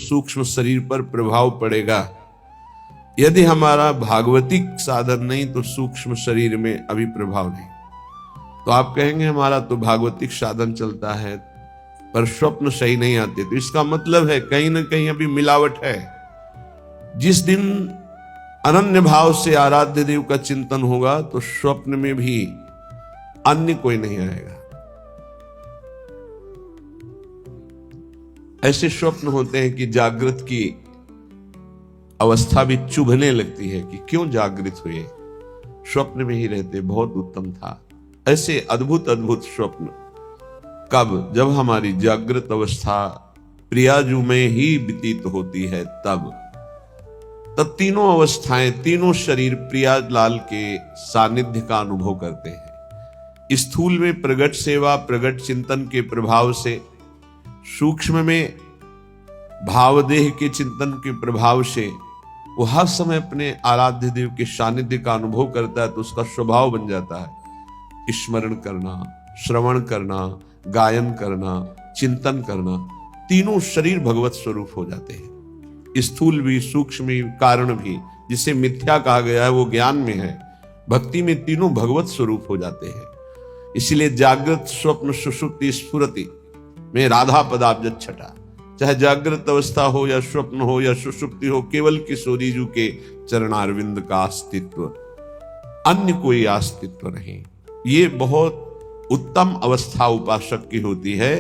सूक्ष्म शरीर पर प्रभाव पड़ेगा। यदि हमारा भागवतिक साधन नहीं तो सूक्ष्म शरीर में अभी प्रभाव नहीं। तो आप कहेंगे हमारा तो भागवतिक साधन चलता है पर स्वप्न सही नहीं आते, तो इसका मतलब है कहीं ना कहीं अभी मिलावट है। जिस दिन अनन्य भाव से आराध्य देव का चिंतन होगा तो स्वप्न में भी अन्य कोई नहीं आएगा। ऐसे स्वप्न होते हैं कि जागृत की अवस्था भी चुभने लगती है कि क्यों जागृत हुए, स्वप्न में ही रहते, बहुत उत्तम था। ऐसे अद्भुत अद्भुत स्वप्न कब, जब हमारी जागृत अवस्था प्रियाजू में ही व्यतीत होती है, तब तीनों अवस्थाएं, तीनों शरीर प्रियालाल के सानिध्य का अनुभव करते हैं। स्थूल में प्रगट सेवा, प्रगट चिंतन के प्रभाव से, सूक्ष्म में भावदेह के चिंतन के प्रभाव से वो हर समय अपने आराध्य देव के सानिध्य का अनुभव करता है, तो उसका स्वभाव बन जाता है स्मरण करना, श्रवण करना, गायन करना, चिंतन करना। तीनों शरीर भगवत स्वरूप हो जाते हैं, स्थूल भी, सूक्ष्म भी, कारण भी। जिसे मिथ्या कहा गया है वो ज्ञान में है, भक्ति में तीनों भगवत स्वरूप हो जाते हैं। इसलिए जागृत, स्वप्न, सुषुप्ति, स्फुरति में राधा पदाब्ज छटा। चाहे जागृत अवस्था हो या स्वप्न हो या सुषुप्ति हो, केवल किशोरी जी के चरणारविंद का अस्तित्व, अन्य कोई अस्तित्व नहीं। ये बहुत उत्तम अवस्था उपासक की होती है,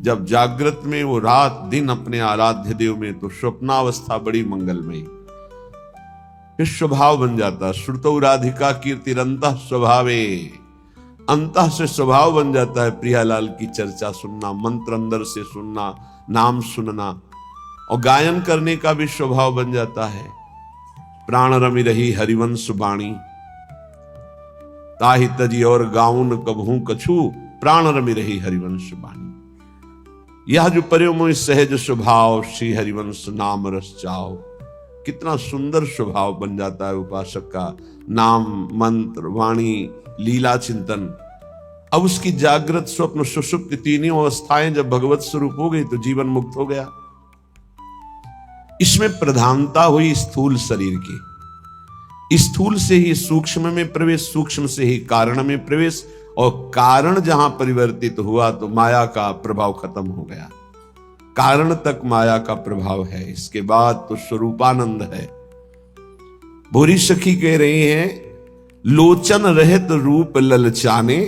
जब जागृत में वो रात दिन अपने आराध्य देव में, तो स्वप्नावस्था बड़ी मंगलमयी, फिर स्वभाव बन जाता। श्रुतौ राधिका कीर्तिरंतः स्वभावे, अंतः से स्वभाव बन जाता है प्रियालाल की चर्चा सुनना, मंत्र अंदर से सुनना, नाम सुनना, और गायन करने का भी स्वभाव बन जाता है। प्राण रमि रही हरिवंश बाणी, ताहि तजी और गाउन कबहू कछु, प्राण रमि रही हरिवंश बाणी। यह जो पर्योमोह सहज स्वभाव, श्री हरिवंश नाम रस चाओ। कितना सुंदर स्वभाव बन जाता है उपासक का, नाम, मंत्र, वाणी, लीला चिंतन। अब उसकी जागृत, स्वप्न, सुषुप्ति तीनों अवस्थाएं जब भगवत स्वरूप हो गई तो जीवन मुक्त हो गया। इसमें प्रधानता हुई स्थूल शरीर की, स्थूल से ही सूक्ष्म में प्रवेश, सूक्ष्म से ही कारण में प्रवेश, और कारण जहां परिवर्तित हुआ तो माया का प्रभाव खत्म हो गया। कारण तक माया का प्रभाव है, इसके बाद तो स्वरूपानंद है। भूरी सखी कह रही हैं, लोचन रहित रूप ललचाने,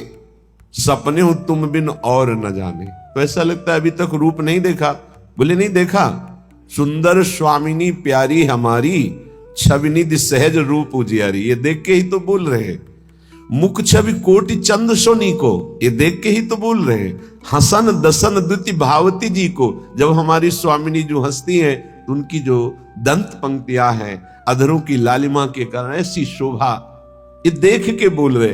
सपने हो तुम बिन और न जाने। तो ऐसा लगता है अभी तक रूप नहीं देखा। बोले नहीं देखा, सुंदर स्वामिनी प्यारी हमारी, छविनिधि सहज रूप उजियारी। ये देख के ही तो बोल रहे हैं। मुख छवि कोटि चंद सोनी को, ये देख के ही तो बोल रहे हैं। हसन दसन द्विति भावती जी को, जब हमारी स्वामिनी जो हंसती हैं तो उनकी जो दंत पंक्तियां हैं, अधरों की लालिमा के कारण ऐसी शोभा, ये देख के बोल रहे।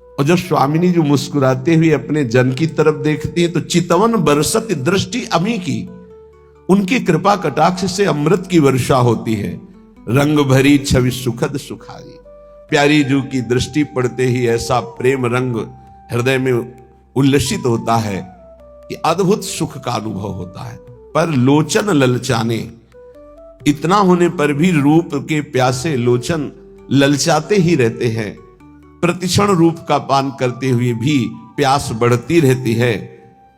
और जब स्वामिनी जो मुस्कुराते हुए अपने जन की तरफ देखती है तो चितवन बरसत दृष्टि अमी की, उनकी कृपा कटाक्ष से अमृत की वर्षा होती है। रंग भरी छवि सुखद सुखाई, प्यारी जू की दृष्टि पड़ते ही ऐसा प्रेम रंग हृदय में उल्लसित होता है कि अद्भुत सुख का अनुभव होता है। पर लोचन ललचाने, इतना होने पर भी रूप के प्यासे लोचन ललचाते ही रहते हैं। प्रतिक्षण रूप का पान करते हुए भी प्यास बढ़ती रहती है।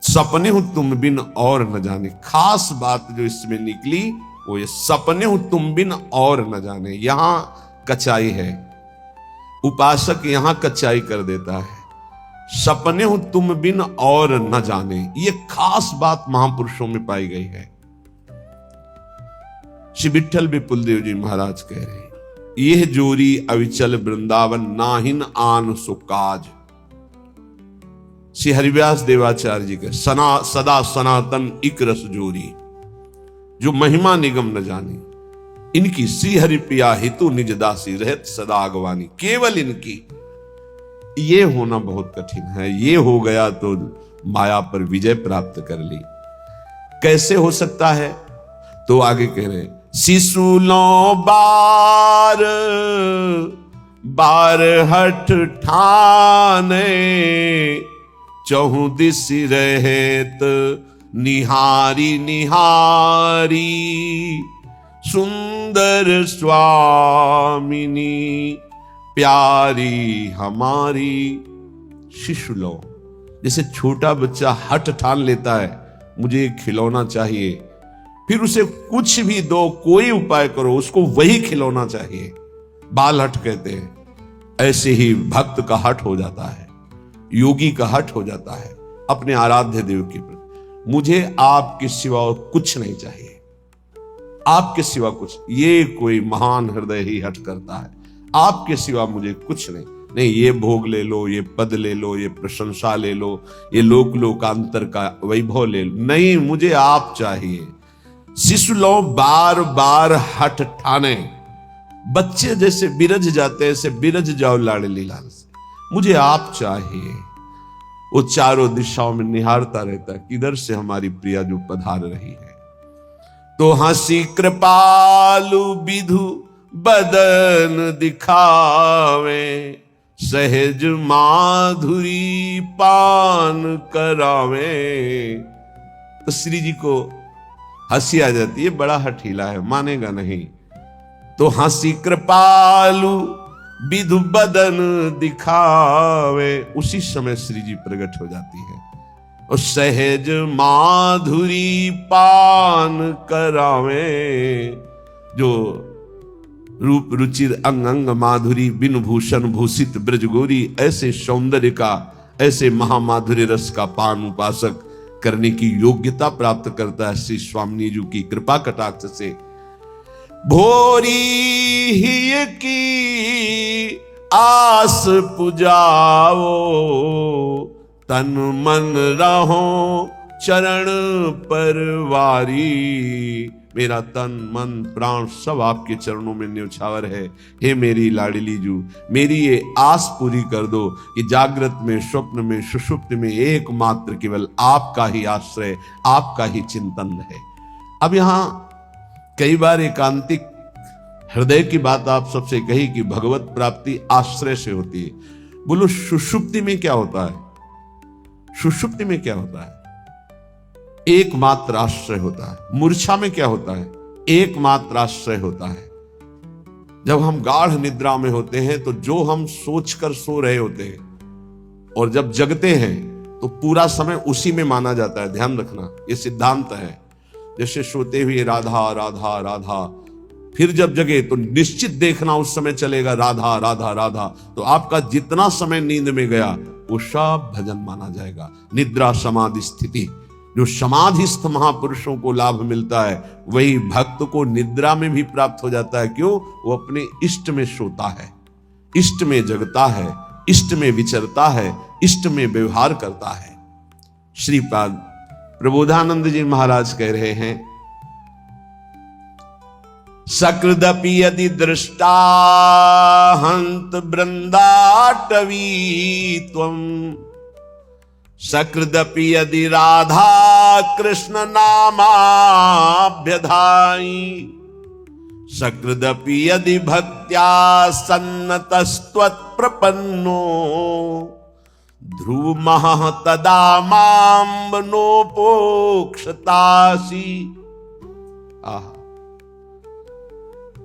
सपने हो तुम बिन और न जाने। खास बात जो इसमें निकली वो ये सपने हो तुम बिन और न जाने। यहां कचाई है, उपासक यहां कचाई कर देता है। सपने हो तुम बिन और न जाने, ये खास बात महापुरुषों में पाई गई है। श्री विठ्ठल विपुल देव जी महाराज कह रहे हैं, यह जोरी अविचल वृंदावन नाहिन आन सुकाज। श्री हरिव्यास देवाचार्य जी के सदा सनातन इक रस जोरी, जो महिमा निगम न जाने, इनकी श्री हरि प्रिया हेतु निज दासी रहत सदा अगवानी। केवल इनकी, ये होना बहुत कठिन है। ये हो गया तो माया पर विजय प्राप्त कर ली। कैसे हो सकता है? तो आगे कह रहे, शिशुलो बार बार हठ ठाने, चहु दिस रहेत निहारी निहारी सुंदर स्वामिनी प्यारी हमारी। शिशु लो, जैसे छोटा बच्चा हठ ठान लेता है मुझे एक खिलौना चाहिए, फिर उसे कुछ भी दो, कोई उपाय करो, उसको वही खिलौना चाहिए, बाल हठ कहते हैं। ऐसे ही भक्त का हठ हो जाता है, योगी का हठ हो जाता है अपने आराध्य देव के प्रति। मुझे आपके सिवा कुछ नहीं चाहिए, आपके सिवा कुछ। ये कोई महान हृदय ही हठ करता है, आपके सिवा मुझे कुछ नहीं। नहीं ये भोग ले लो, ये पद ले लो, ये प्रशंसा ले लो, ये लोक लोकांतर का वैभव ले लो, नहीं मुझे आप चाहिए। शिशु लो बार बार हठ ठाने, बच्चे जैसे बिरज जाते हैं ऐसे बिरज जाओ लाडली लाल से, मुझे आप चाहिए। वो चारों दिशाओं में निहारता रहता है किधर से हमारी प्रिया जो पधार रही है। तो हंसी कृपालु विधु बदन दिखावे, सहज माधुरी पान करावे। तो श्री जी को हंसी आ जाती है, बड़ा हठीला है, मानेगा नहीं। तो हंसी कृपालु विधु बदन दिखावे, उसी समय श्री जी प्रकट हो जाती है और सहज माधुरी पान करावे। जो रूप रुचिर अंग अंग माधुरी बिन भूषण भूषित ब्रजगोरी, ऐसे सौंदर्य का, ऐसे महामाधुर्य रस का पान उपासक करने की योग्यता प्राप्त करता है श्री स्वामी जी की कृपा कटाक्ष से। भोरी ही की आस पुजाओ, तन मन रहो चरण परवारी। मेरा तन मन प्राण सब आपके चरणों में न्यौछावर है। हे मेरी लाडली जू, मेरी ये आस पूरी कर दो कि जागृत में, स्वप्न में, सुषुप्ति में एकमात्र केवल आपका ही आश्रय, आपका ही चिंतन है। अब यहां कई बार एकांतिक हृदय की बात आप सबसे कही कि भगवत प्राप्ति आश्रय से होती है। बोलो सुषुप्ति में क्या होता है? सुषुप्ति में क्या होता है? एकमात्र आश्रय होता है। मूर्छा में क्या होता है? एकमात्र आश्रय होता है। जब हम गाढ़ निद्रा में होते हैं तो जो हम सोचकर सो रहे होते हैं और जब जगते हैं तो पूरा समय उसी में माना जाता है। ध्यान रखना, ये सिद्धांत है। जैसे सोते हुए राधा राधा राधा, फिर जब जगे तो निश्चित देखना उस समय चलेगा राधा राधा राधा, तो आपका जितना समय नींद में गया वो सब भजन माना जाएगा। निद्रा समाधि स्थिति, जो समाधिस्थ महापुरुषों को लाभ मिलता है वही भक्त को निद्रा में भी प्राप्त हो जाता है। क्यों? वो अपने इष्ट में सोता है, इष्ट में जगता है, इष्ट में विचरता है, इष्ट में व्यवहार करता है। श्रीपाद प्रबोधानंद जी महाराज कह रहे हैं, सकृदपि यदि दृष्टा हंत वृंदाटवी त्वं, सकृदपि यदि राधा कृष्ण नामाभ्यधाई, सकृदपि यदि भक्त्या सन्नतस्त्वत् प्रपन्नो, ध्रुवमः तदा मां नोपोक्षतासि।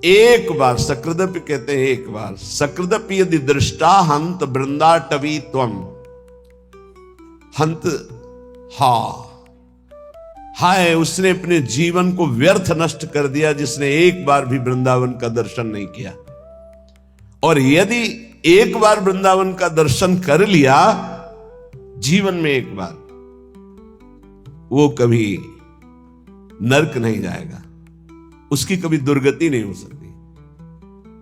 एक बार सकृदपि कहते हैं, एक बार सकृदपि यदि दृष्टा हंत वृंदाटवी त्वं, हंत हाय उसने अपने जीवन को व्यर्थ नष्ट कर दिया जिसने एक बार भी वृंदावन का दर्शन नहीं किया। और यदि एक बार वृंदावन का दर्शन कर लिया जीवन में एक बार, वो कभी नरक नहीं जाएगा, उसकी कभी दुर्गति नहीं हो सकती।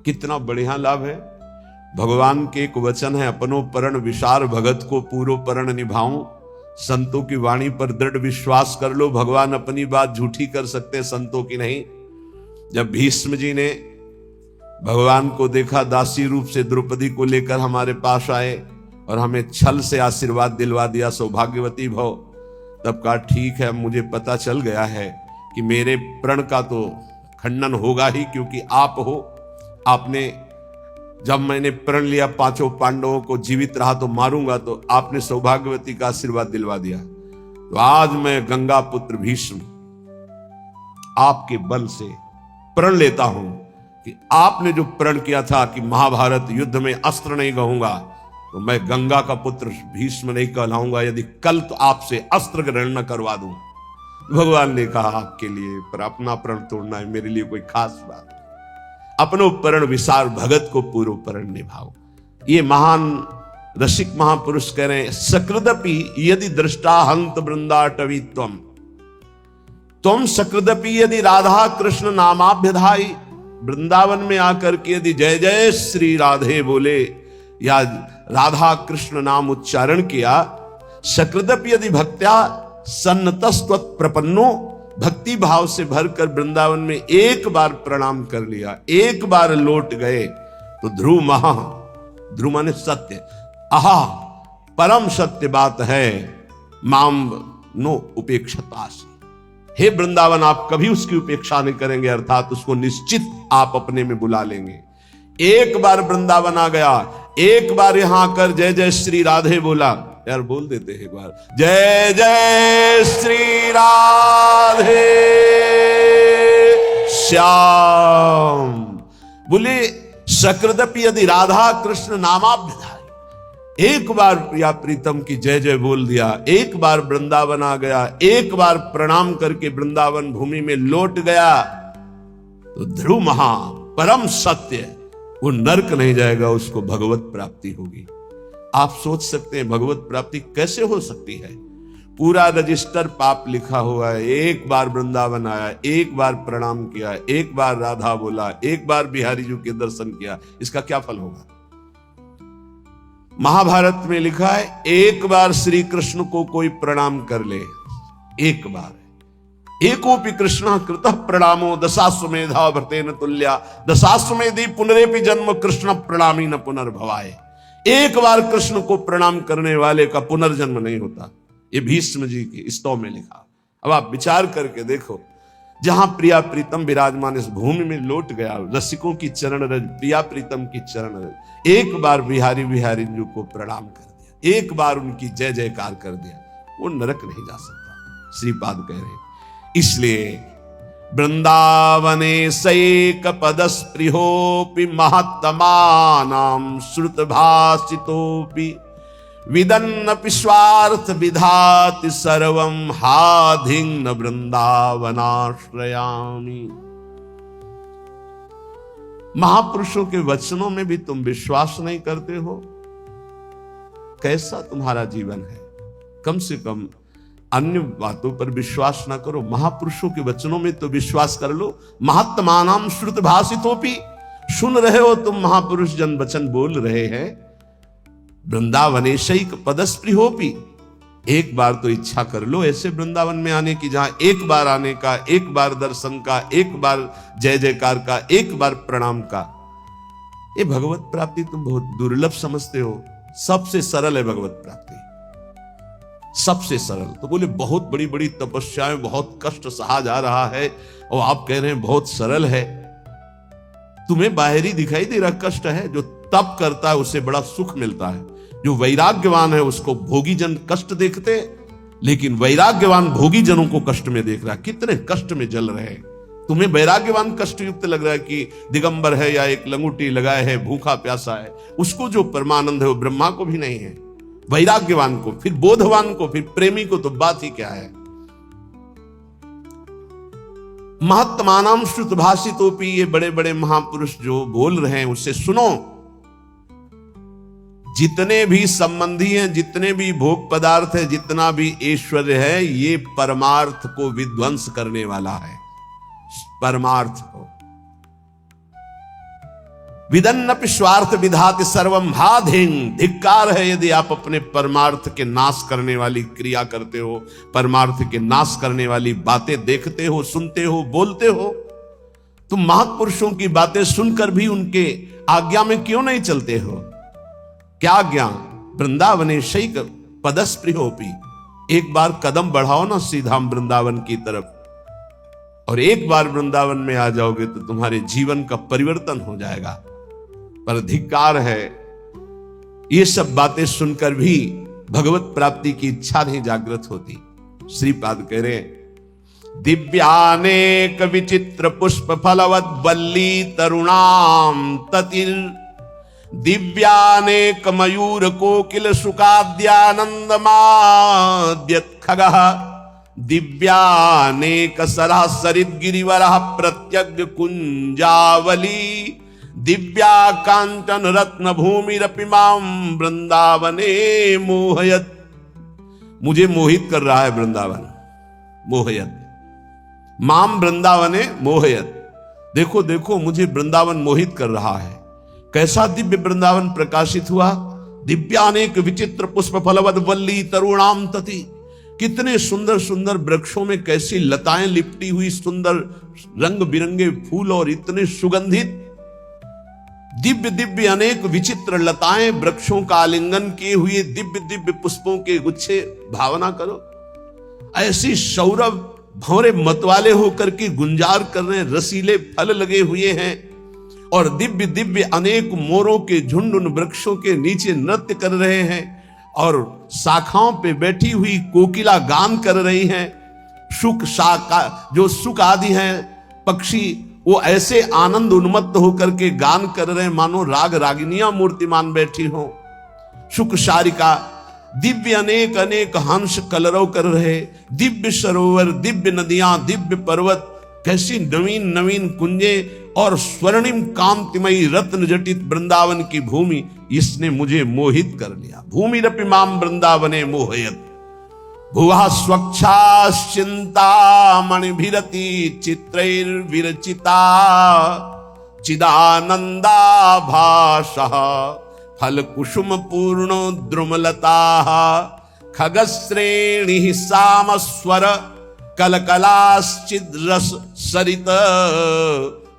कितना बढ़िया लाभ है। भगवान के एक वचन है, अपनो परण विशार भगत को पूरो परण निभाऊं। संतों की वाणी पर दृढ़ विश्वास कर लो, भगवान अपनी बात झूठी कर सकते, संतों की नहीं। जब भीष्म जी ने भगवान को देखा, दासी रूप से द्रौपदी को लेकर हमारे पास आए और हमें छल से आशीर्वाद दिलवा दिया, सौभाग्यवती भव, तब कहा ठीक है, मुझे पता चल गया है कि मेरे प्रण का तो खंडन होगा ही, क्योंकि आप हो। आपने जब मैंने प्रण लिया पांचों पांडवों को जीवित रहा तो मारूंगा, तो आपने सौभाग्यवती का आशीर्वाद दिलवा दिया। तो आज मैं गंगा पुत्र भीष्म आपके बल से प्रण लेता हूं कि आपने जो प्रण किया था कि महाभारत युद्ध में अस्त्र नहीं कहूंगा, तो मैं गंगा का पुत्र भीष्म नहीं कहलाऊंगा यदि कल तो आपसे अस्त्र ग्रहण न करवा दूं। भगवान ने कहा आपके लिए, पर अपना प्रण तोड़ना है मेरे लिए कोई खास बात। अपनो प्रण विसार भगत को पूर्व प्रण निभाओ। ये महान रसिक महापुरुष कह रहे हैं, सकृदपि यदि दृष्टा हंत वृंदाटवी तुम सकृदपि यदि राधा कृष्ण नामाभ्यधाई, वृंदावन में आकर के यदि जय जय श्री राधे बोले या राधा कृष्ण नाम उच्चारण किया, सकृदपि यदि भक्त्या सन्नतस्त्वत् प्रपन्नो, भक्ति भाव से भरकर वृंदावन में एक बार प्रणाम कर लिया, एक बार लौट गए, तो ध्रुव महा, ध्रुव माने सत्य, आहा परम सत्य बात है, माम नो उपेक्षतासी, हे वृंदावन आप कभी उसकी उपेक्षा नहीं करेंगे, अर्थात उसको निश्चित आप अपने में बुला लेंगे। एक बार वृंदावन आ गया, एक बार यहां आकर जय जय श्री राधे बोला, यार बोल देते हैं एक बार, जय जय श्री राधे श्याम, बोले सकृदपि यदि राधा कृष्ण नामाभ्यधाई, एक बार प्रिया प्रीतम की जय जय बोल दिया, एक बार वृंदावन आ गया, एक बार प्रणाम करके वृंदावन भूमि में लौट गया, तो ध्रुव महा परम सत्य, वो नरक नहीं जाएगा, उसको भगवत प्राप्ति होगी। आप सोच सकते हैं भगवत प्राप्ति कैसे हो सकती है? पूरा रजिस्टर पाप लिखा हुआ है, एक बार वृंदावन आया, एक बार प्रणाम किया, एक बार राधा बोला, एक बार बिहारी जी के दर्शन किया, इसका क्या फल होगा? महाभारत में लिखा है, एक बार श्री कृष्ण को कोई प्रणाम कर ले, एक बार, एकोपि कृष्ण कृतः प्रणामो दशाश्वमेधा भृतेन तुल्या, दशाश्वमेधि पुनरेपि जन्म कृष्ण प्रणामी न पुनर्भवाय। एक बार कृष्ण को प्रणाम करने वाले का पुनर्जन्म नहीं होता, ये भीष्म जी की स्तव में लिखा। अब आप विचार करके देखो, जहां प्रिया प्रीतम विराजमान इस भूमि में लौट गया, रसिकों की चरण रज, प्रिया प्रीतम की चरण रज, एक बार बिहारी बिहारी जी को प्रणाम कर दिया, एक बार उनकी जय जयकार कर दिया, वो नरक नहीं जा सकता, श्रीपाद कह रहे। इसलिए वृंदावने सैक पदस्पृहोपि महत्तमानां श्रुतभाषितोपि विदन्नपि स्वार्थ विधाति सर्वं हाधिं न वृंदावनाश्रयामि। महापुरुषों के वचनों में भी तुम विश्वास नहीं करते हो, कैसा तुम्हारा जीवन है? कम से कम अन्य बातों पर विश्वास ना करो, महापुरुषों के वचनों में तो विश्वास कर लो। महत्तमानां श्रुत भाषितोपि, सुन रहे हो तुम महापुरुष जन वचन बोल रहे हैं। वृंदावनेशैक पदस्पृहोपि, एक बार तो इच्छा कर लो ऐसे वृंदावन में आने की, जहां एक बार आने का, एक बार दर्शन का, एक बार जय जयकार का, एक बार प्रणाम का। ये भगवत प्राप्ति तुम बहुत दुर्लभ समझते हो, सबसे सरल है भगवत प्राप्ति, सबसे सरल। तो बोले बहुत बड़ी बड़ी तपस्याएं, बहुत कष्ट सहा जा रहा है, और आप कह रहे हैं बहुत सरल है। तुम्हें बाहरी दिखाई दे रहा कष्ट है, जो तप करता है उसे बड़ा सुख मिलता है। जो वैराग्यवान है उसको भोगी जन कष्ट देखते, लेकिन वैराग्यवान भोगी जनों को कष्ट में देख रहा है, कितने कष्ट में जल रहे हैं। तुम्हें वैराग्यवान कष्ट युक्त लग रहा है कि दिगंबर है या एक लंगूटी लगाए है, भूखा प्यासा है, उसको जो परमानंद है वो ब्रह्मा को भी नहीं है। वैराग्यवान को, फिर बोधवान को, फिर प्रेमी को तो बात ही क्या है। महत्तमानां श्रुत भाषितोपि, ये बड़े बड़े महापुरुष जो बोल रहे हैं उससे सुनो। जितने भी संबंधी हैं, जितने भी भोग पदार्थ है, जितना भी ऐश्वर्य है, ये परमार्थ को विध्वंस करने वाला है। परमार्थ को विदन्नपि स्वार्थ विधाति सर्वं हाधिं, धिक्कार है यदि आप अपने परमार्थ के नाश करने वाली क्रिया करते हो, परमार्थ के नाश करने वाली बातें देखते हो, सुनते हो, बोलते हो। तुम महापुरुषों की बातें सुनकर भी उनके आज्ञा में क्यों नहीं चलते हो? क्या आज्ञा? वृंदावने शैक पदस्पृहोपि, एक बार कदम बढ़ाओ ना सीधा वृंदावन की तरफ, और एक बार वृंदावन में आ जाओगे तो तुम्हारे जीवन का परिवर्तन हो जाएगा। पर धिक्कार है, ये सब बातें सुनकर भी भगवत प्राप्ति की इच्छा नहीं जागृत होती। श्रीपाद कह रहे हैं, दिव्यानेक विचित्र पुष्प फलवत वल्ली तरुणाम ततिर, दिव्यानेक मयूर कोकिल सुखाद्यानंद माद्यत खगः, दिव्यानेक सरः सरित गिरिवरः प्रत्यग्र कुंजावली, दिव्या कांचन रत्न भूमिरपि मां वृंदावने मोहयत। मुझे मोहित कर रहा है वृंदावन, मोहयत, माम वृंदावने मोहयत। देखो देखो मुझे वृंदावन मोहित कर रहा है। कैसा दिव्य वृंदावन प्रकाशित हुआ। दिव्यानेक विचित्र पुष्प फलवद वल्ली तरुणाम तति, कितने सुंदर सुंदर वृक्षों में कैसी लताएं लिपटी हुई, सुंदर रंग बिरंगे फूल और इतने सुगंधित, दिव्य दिव्य अनेक विचित्र लताएं, वृक्षों का आलिंगन किए हुए दिव्य दिव्य पुष्पों के गुच्छे। भावना करो, ऐसी सौरभ भौरे मतवाले होकर के गुंजार कर रहे हैं, रसीले फल लगे हुए हैं और दिव्य दिव्य अनेक मोरों के झुंड उन वृक्षों के नीचे नृत्य कर रहे हैं और शाखाओं पे बैठी हुई कोकिला गान कर रही हैं। सुख शाखा जो सुख आदि हैं पक्षी, वो ऐसे आनंद उन्मत्त होकर के गान कर रहे हैं मानो राग रागिनियां मूर्तिमान बैठी हो। सुख शारिका, दिव्य अनेक अनेक हंस कलरव कर रहे, दिव्य सरोवर, दिव्य नदियां, दिव्य पर्वत, कैसी नवीन नवीन कुंजे और स्वर्णिम कांतिमयी रत्न जटित वृंदावन की भूमि, इसने मुझे मोहित कर लिया। भूमि रपि माम वृंदावने मोहयत, भुवा स्वच्छाश्चिंता मणिभिरति चित्रैर्विरचिता, चिदानंदा भाषः फल कुसुम पूर्ण द्रुमलता, खगश्रेणी सामस्वर कलकलाश्चिद रस सरित,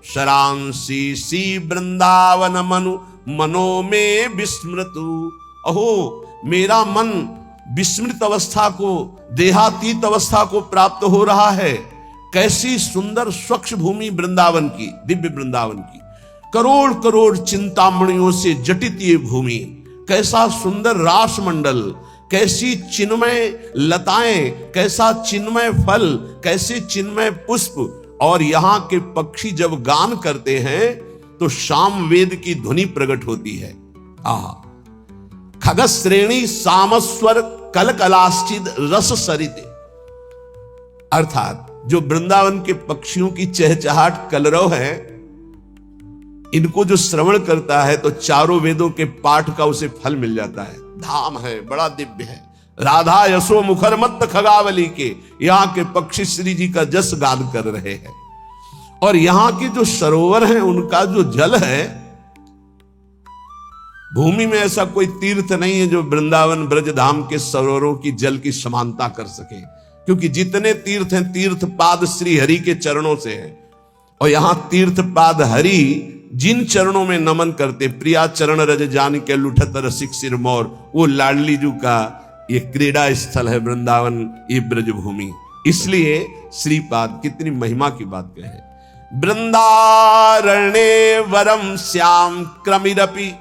शरांसी सी वृंदावन मनु मनो में विस्मृतु। अहो मेरा मन विस्मृत अवस्था को, देहातीत अवस्था को प्राप्त हो रहा है। कैसी सुंदर स्वच्छ भूमि वृंदावन की, दिव्य वृंदावन की, करोड़ करोड़ चिंतामणियों से जटित ये भूमि, कैसा सुंदर रास मंडल, कैसी चिन्मय लताएं, कैसा चिन्मय फल, कैसे चिन्मय पुष्प। और यहां के पक्षी जब गान करते हैं तो शाम वेद की ध्वनि प्रकट होती है। खगश्रेणी सामस्वर कलकलाश्चिद रस सरिते, अर्थात जो वृंदावन के पक्षियों की चहचहाट कलरव है, इनको जो श्रवण करता है तो चारों वेदों के पाठ का उसे फल मिल जाता है। धाम है, बड़ा दिव्य है। राधा यशो मुखर मत खगावली के यहां के पक्षी श्री जी का जस गान कर रहे हैं। और यहां के जो सरोवर हैं उनका जो जल है, भूमि में ऐसा कोई तीर्थ नहीं है जो वृंदावन ब्रज धाम के सरोवरों की जल की समानता कर सके, क्योंकि जितने तीर्थ हैं तीर्थ पाद श्री हरि के चरणों से है। और यहां तीर्थ पाद हरि जिन चरणों में नमन करते, प्रिया चरण रज जान के लुठत रसिक सिरमौर, वो लाडली जू का ये क्रीड़ा स्थल है वृंदावन, ये ब्रज भूमि। इसलिए श्रीपाद कितनी महिमा की बात कहे। वृंदारण्ये वरम श्याम क्रमिरपि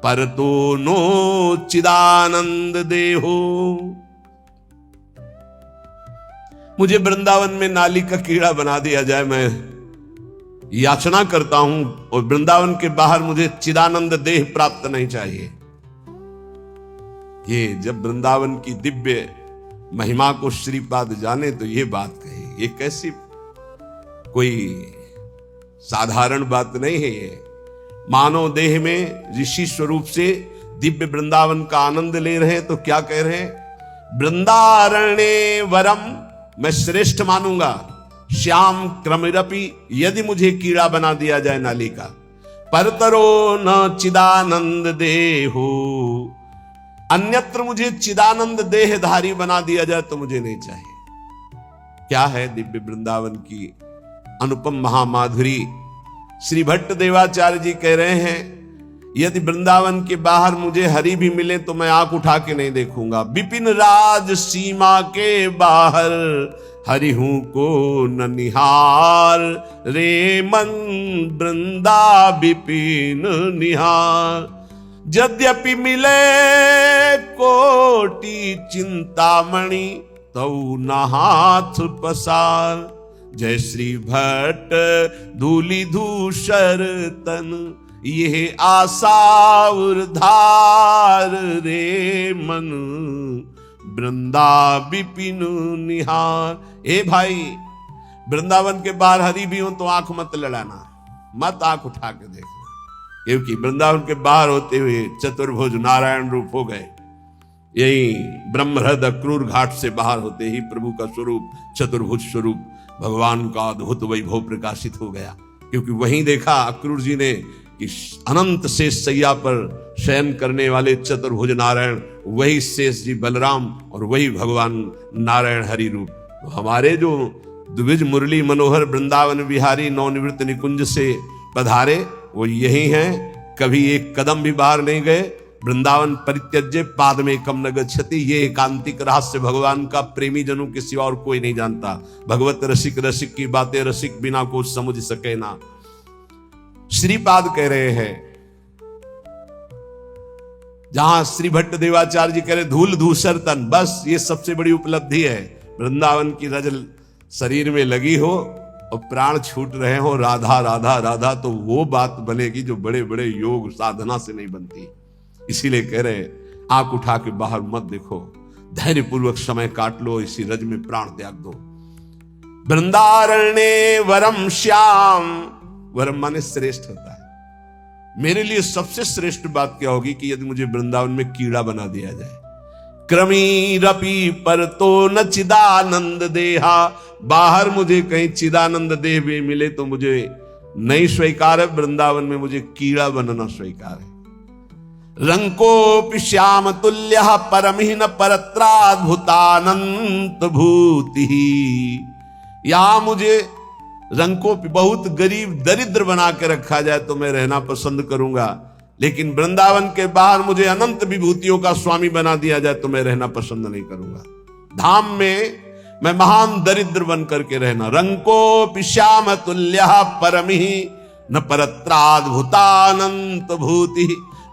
परतो नो चिदानंद देहो। मुझे वृंदावन में नाली का कीड़ा बना दिया जाए, मैं याचना करता हूं, और वृंदावन के बाहर मुझे चिदानंद देह प्राप्त नहीं चाहिए। ये जब वृंदावन की दिव्य महिमा को श्रीपाद जाने तो ये बात कही। ये कैसी कोई साधारण बात नहीं है। ये मानव देह में ऋषि स्वरूप से दिव्य वृंदावन का आनंद ले रहे हैं, तो क्या कह रहे हैं? वृंदारण्ये वरम, मैं श्रेष्ठ मानूंगा। श्याम क्रमिरपि, यदि मुझे कीड़ा बना दिया जाए नाली का। परतरो न चिदानंद देहो, अन्यत्र मुझे चिदानंद देहधारी बना दिया जाए तो मुझे नहीं चाहिए। क्या है दिव्य वृंदावन की अनुपम महामाधुरी। श्री भट्ट देवाचार्य जी कह रहे हैं, यदि वृंदावन के बाहर मुझे हरि भी मिले तो मैं आंख उठा के नहीं देखूंगा। विपिन राज सीमा के बाहर हरिहू को न निहार, रे मन वृंदा विपिन निहार। यद्यपि मिले कोटि चिंतामणि, तऊ न हाथ पसार। जय श्री भट्ट धूलि धूसर तन, यह आशा उधार रे मन, वृंदा विपिन निहार। ए भाई, वृंदावन के बाहर हरि भी हो तो आंख मत लड़ाना, मत आंख उठा के देखना, क्योंकि वृंदावन के बाहर होते हुए चतुर्भुज नारायण रूप हो गए। यही ब्रह्महृद अक्रूर घाट से बाहर होते ही प्रभु का स्वरूप चतुर्भुज स्वरूप भगवान का अद्भुत वैभव प्रकाशित हो गया। क्योंकि वहीं देखा अक्रूर जी ने कि अनंत शेष सैया पर शयन करने वाले चतुर्भुज नारायण वही शेष जी बलराम और वही भगवान नारायण हरि रूप। तो हमारे जो द्विज मुरली मनोहर वृंदावन विहारी नवनिवृत्त निकुंज से पधारे वो यही हैं, कभी एक कदम भी बाहर नहीं गए। वृंदावन परित्यज्य पाद में कम न गच्छति, ये एकांतिक रहस्य भगवान का प्रेमी जनों के सिवा और कोई नहीं जानता। भगवत रसिक रसिक की बातें रसिक बिना को समझ सके ना। श्रीपाद कह रहे हैं, जहां श्री भट्ट देवाचार्य जी कह रहे धूल धूसर तन, बस ये सबसे बड़ी उपलब्धि है। वृंदावन की रजल शरीर में लगी हो और प्राण छूट रहे हो राधा राधा राधा, तो वो बात बनेगी जो बड़े बड़े योग साधना से नहीं बनती। इसीलिए कह रहे आंख उठा के बाहर मत देखो, धैर्य पूर्वक समय काट लो, इसी रज में प्राण त्याग दो। वृंदारण्य वरम श्याम, वरम माने श्रेष्ठ होता है। मेरे लिए सबसे श्रेष्ठ बात क्या होगी कि यदि मुझे वृंदावन में कीड़ा बना दिया जाए। क्रमीरपि पर तो न चिदानंद देहा, बाहर मुझे कहीं चिदानंद देह भी मिले तो मुझे नहीं स्वीकार है, वृंदावन में मुझे कीड़ा बनना स्वीकार है। रंकोपि श्याम तुल्य परमहीन परत्राद्भुतानंत भूति, यहां मुझे रंकोपि बहुत गरीब दरिद्र बना के रखा जाए तो मैं रहना पसंद करूंगा, लेकिन वृंदावन के बाहर मुझे अनंत विभूतियों का स्वामी बना दिया जाए तो मैं रहना पसंद नहीं करूंगा। धाम में मैं महान दरिद्र बन करके रहना। रंकोपि श्याम तुल्य परमही न परत्राद्भुतानंत भूति,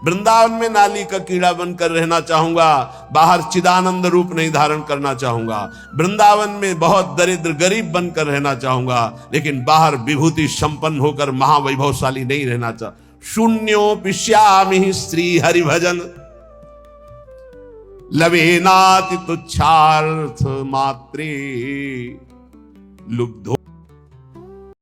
वृंदावन में नाली का कीड़ा बनकर रहना चाहूंगा, बाहर चिदानंद रूप नहीं धारण करना चाहूंगा। वृंदावन में बहुत दरिद्र गरीब बनकर रहना चाहूंगा, लेकिन बाहर विभूति संपन्न होकर महावैभवशाली नहीं रहना चाह। शून्योपि श्यामि श्री हरि भजन, लवेनाति तुच्छार्थ मात्रे लुब्धो